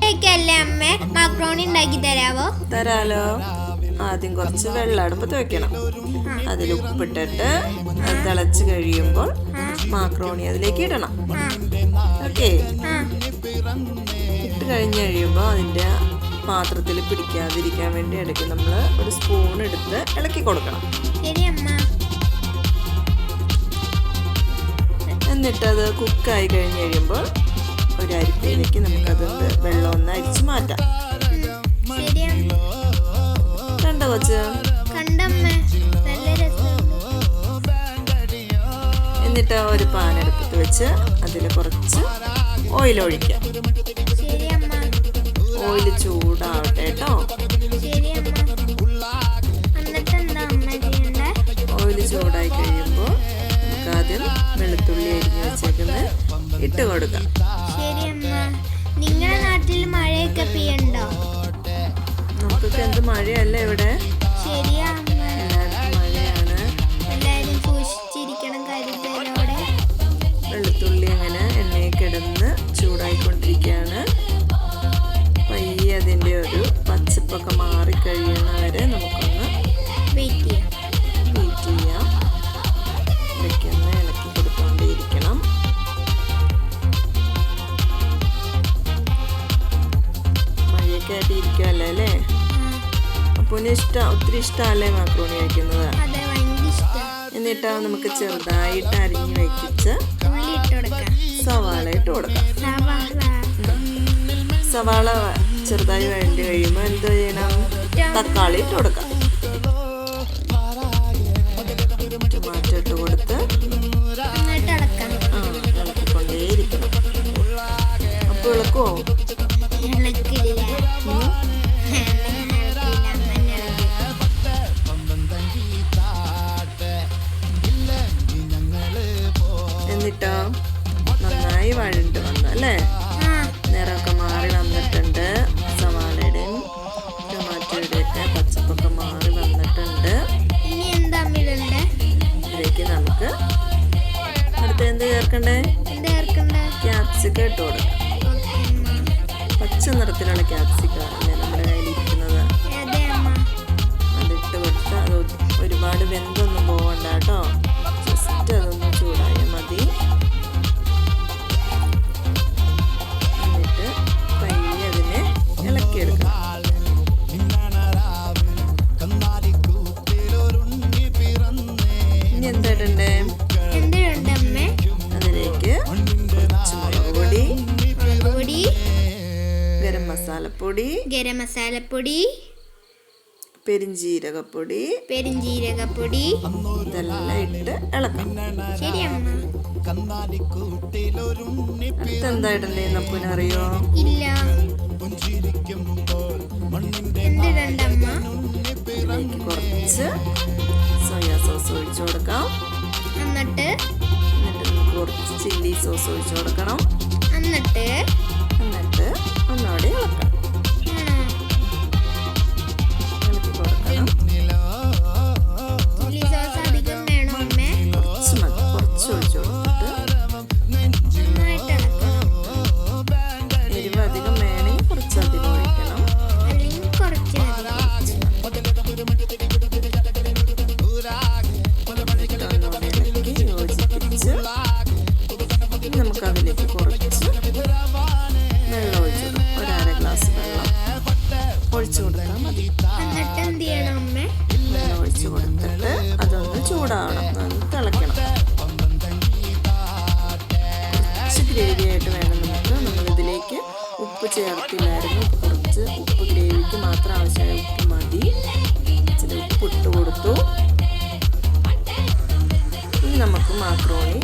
അമ്മ മാക്രോണി ഉണ്ടാക്കി തരാവോ? തരാലോ. ആദ്യം കുറച്ച് വെള്ളം അടുപ്പത്ത് വെക്കണം. അതിൽ ഉപ്പിട്ടിട്ട് അത് തിളച്ച് കഴിയുമ്പോൾ മാക്രോണി അതിലേക്ക് ഇടണം. ഓക്കെ, ഇട്ട് കഴിഞ്ഞ് കഴിയുമ്പോൾ അതിൻ്റെ പാത്രത്തിൽ പിടിക്കാതിരിക്കാൻ വേണ്ടി ഇടയ്ക്ക് നമ്മൾ ഒരു സ്പൂൺ എടുത്ത് ഇളക്കി കൊടുക്കണം. എന്നിട്ടത് കുക്കായി കഴിഞ്ഞ് കഴിയുമ്പോൾ ഒരു അരിപ്പയിലേക്ക് നമുക്കത് വെള്ളം ഒന്ന് അരിച്ച് മാറ്റാം. കണ്ടോ കൊച്ച്? എന്നിട്ട് ഒരു പാൻ അടുപ്പത്ത് വെച്ച് അതിൽ കുറച്ച് ഓയിൽ ഒഴിക്കാം. ഓയിൽ ചൂടാവട്ടെ കേട്ടോ. ഓയിൽ ചൂടായി കഴിയുമ്പോൾ നമുക്ക് ആദ്യം വെളുത്തുള്ളി അരിഞ്ഞ് വെച്ചേക്കുന്നത് ഇട്ട് കൊടുക്കാം. നിങ്ങളുടെ നാട്ടിൽ മഴയൊക്കെ പെയ്യണ്ടോ? നമുക്കൊക്കെ എന്ത് മഴയല്ലേ ഇവിടെ. എല്ലാവർക്കും മഴയാണ്. എല്ലാവരും സൂക്ഷിച്ചിരിക്കണം കരുതലോടെ. വെളുത്തുള്ളി അങ്ങനെ എണ്ണയിൽ കിടന്ന് ചൂടായിക്കൊണ്ടിരിക്കുകയാണ്. പയ്യെ അതിൻ്റെ ഒരു പച്ചപ്പൊക്കെ മാറിക്കഴിയുന്നവരെ നമുക്കൊന്ന് വെയിറ്റ് ചെയ്യാം. ഇടയ്ക്കൊന്ന് ഇളക്കി കൊടുത്തുകൊണ്ടേയിരിക്കണം. മഴയൊക്കെ ആയിട്ട് ഇരിക്കുമല്ലേ അല്ലേ? അപ്പൂന് ഒത്തിരി ഇഷ്ടമല്ലേ മാക്രോണി കഴിക്കുന്നത്? എന്നിട്ട് നമുക്ക് ചെറുതായിട്ട് അരിഞ്ഞ് വെച്ച് സവാള ഇട്ട് കൊടുക്കാം. സവാള ചെറുതായി വഴണ്ടി കഴിയുമ്പോൾ എന്ത് ചെയ്യണം? തക്കാളി ഇട്ട് കൊടുക്കാം. ടൊമാറ്റോ ഇട്ട് കൊടുത്ത് ഇളക്കിക്കൊണ്ടേയിരിക്കണം. അപ്പോൾ ഇളക്കുമോ? എന്നിട്ടോ നന്നായി വഴണ്ട് വന്നു അല്ലേ? നിറമൊക്കെ മാറി വന്നിട്ടുണ്ട്. സവാളയുടെയും ടൊമാറ്റോയുടെയൊക്കെ പച്ചപ്പൊക്കെ മാറി വന്നിട്ടുണ്ട്. ഇതിലേക്ക് നമുക്ക് അടുത്ത് എന്ത് ചേർക്കണ്ടേ? ക്യാപ്സിക്കം ഇട്ട് കൊടുക്കാം. പച്ച നിറത്തിലുള്ള ക്യാപ്സിക്കം അല്ലേ നമ്മുടെ കയ്യിലിരിക്കുന്നത്. അതിട്ട് കൊടുത്ത് അത് ഒരുപാട് വെന്തൊന്നും പോകണ്ട കേട്ടോ. ജസ്റ്റ് അതൊന്ന് ചൂടായാൽ മതി. എന്നിട്ട് പയ്യെ അതിനെ ഇളക്കിയെടുക്കാം. ഇനി എന്തായിട്ടുണ്ട്? അതിലേക്ക് കുറച്ച് മുളക് പൊടി, ഗരം മസാലപ്പൊടി, പെരിഞ്ജീരകപ്പൊടി ഇതെല്ലാം ഇട്ട് ഇളക്കാം. അടുത്തെന്തായിട്ടുണ്ട് നപ്പൂനറിയോ? ഇതിലേക്ക് കുറച്ച് സോയാ സോസ് ഒഴിച്ചു കൊടുക്കാം. എന്നിട്ട് നമുക്ക് കുറച്ച് ചില്ലി സോസ് ഒഴിച്ചു കൊടുക്കണം. എന്നിട്ട് ഒന്നുകൂടി ഇളക്കാം. ഇളക്കി കൊടുക്കണം. കുറച്ച് ഒഴിച്ചു കൊടുത്തിട്ട് എരിവ് അധികം വേണമെങ്കിൽ കുറച്ചധികം ഒഴിക്കണം. ഇളക്കി യോജിപ്പിച്ച് നമുക്കതിലേക്ക് കുറച്ച് വെള്ളം ഒഴിച്ചു കൊടുക്കാം. ഒരു അര ഗ്ലാസ് വെള്ളം ഒഴിച്ചു കൊടുത്താൽ മതി. വെള്ളം ഒഴിച്ചു കൊടുത്തിട്ട് അതൊന്ന് ചൂടാവണം, ഒന്ന് തിളയ്ക്കണം. കുറച്ച് ഗ്രേവി ആയിട്ട് വേണം നമുക്ക്. നമ്മളിതിലേക്ക് ഉപ്പ് ചേർത്തില്ലായിരുന്നു. കുറച്ച് ഉപ്പ് ഗ്രേവിക്ക് മാത്രം ആവശ്യമായ ഉപ്പ് മതി. ഇച്ചിരി ഉപ്പ് ഇട്ട് കൊടുത്തു. ഇനി നമുക്ക് മാക്രോണി